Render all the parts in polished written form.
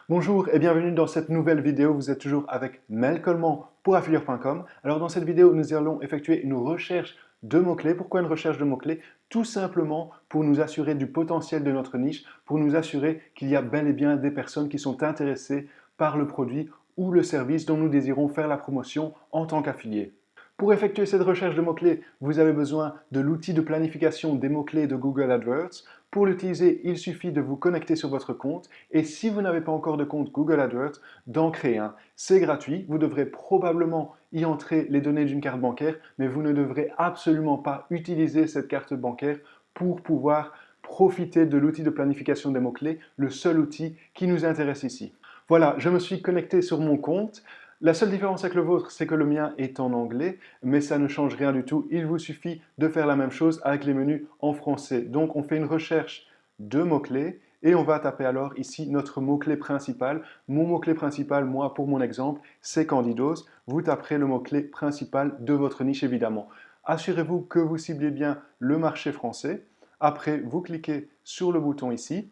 Bonjour et bienvenue dans cette nouvelle vidéo. Vous êtes toujours avec Mel Coleman pour Affilieur.com. Alors dans cette vidéo, nous allons effectuer une recherche de mots-clés. Pourquoi une recherche de mots-clés? Tout simplement pour nous assurer du potentiel de notre niche, pour nous assurer qu'il y a bel et bien des personnes qui sont intéressées par le produit ou le service dont nous désirons faire la promotion en tant qu'affilié. Pour effectuer cette recherche de mots-clés, vous avez besoin de l'outil de planification des mots-clés de Google AdWords. Pour l'utiliser, il suffit de vous connecter sur votre compte et si vous n'avez pas encore de compte Google AdWords, d'en créer un. C'est gratuit, vous devrez probablement y entrer les données d'une carte bancaire, mais vous ne devrez absolument pas utiliser cette carte bancaire pour pouvoir profiter de l'outil de planification des mots-clés, le seul outil qui nous intéresse ici. Voilà, je me suis connecté sur mon compte. La seule différence avec le vôtre, c'est que le mien est en anglais, mais ça ne change rien du tout. Il vous suffit de faire la même chose avec les menus en français. Donc, on fait une recherche de mots-clés et on va taper alors ici notre mot-clé principal. Mon mot-clé principal, moi, pour mon exemple, c'est Candidos. Vous taperez le mot-clé principal de votre niche, évidemment. Assurez-vous que vous ciblez bien le marché français. Après, vous cliquez sur le bouton ici.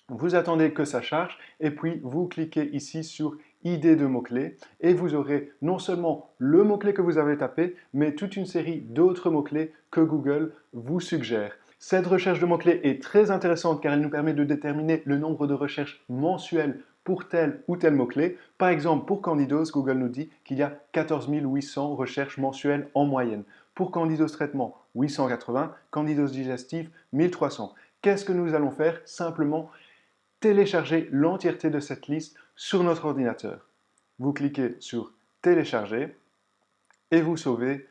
Vous attendez que ça charge et puis vous cliquez ici sur idée de mots-clés et vous aurez non seulement le mot-clé que vous avez tapé, mais toute une série d'autres mots-clés que Google vous suggère. Cette recherche de mots-clés est très intéressante car elle nous permet de déterminer le nombre de recherches mensuelles pour tel ou tel mot-clé. Par exemple, pour Candidos, Google nous dit qu'il y a 14 800 recherches mensuelles en moyenne. Pour Candidos traitement, 880, Candidos digestif, 1300. Qu'est-ce que nous allons faire? Simplement télécharger l'entièreté de cette liste sur notre ordinateur. Vous cliquez sur télécharger et vous sauvez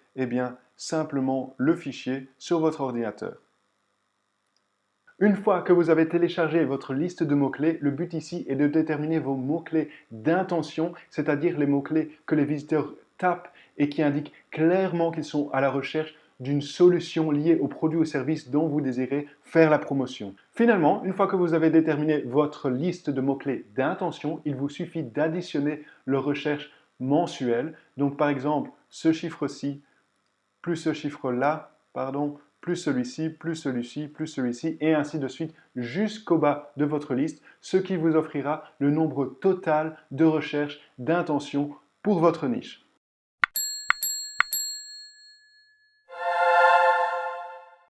simplement le fichier sur votre ordinateur. Une fois que vous avez téléchargé votre liste de mots-clés, le but ici est de déterminer vos mots-clés d'intention, c'est-à-dire les mots-clés que les visiteurs tapent et qui indiquent clairement qu'ils sont à la recherche d'une solution liée au produit ou service dont vous désirez faire la promotion. Finalement, une fois que vous avez déterminé votre liste de mots-clés d'intention, il vous suffit d'additionner leur recherche mensuelle. Donc par exemple, ce chiffre-ci plus ce chiffre-là, plus celui-ci, plus celui-ci, plus celui-ci, et ainsi de suite jusqu'au bas de votre liste, ce qui vous offrira le nombre total de recherches d'intention pour votre niche.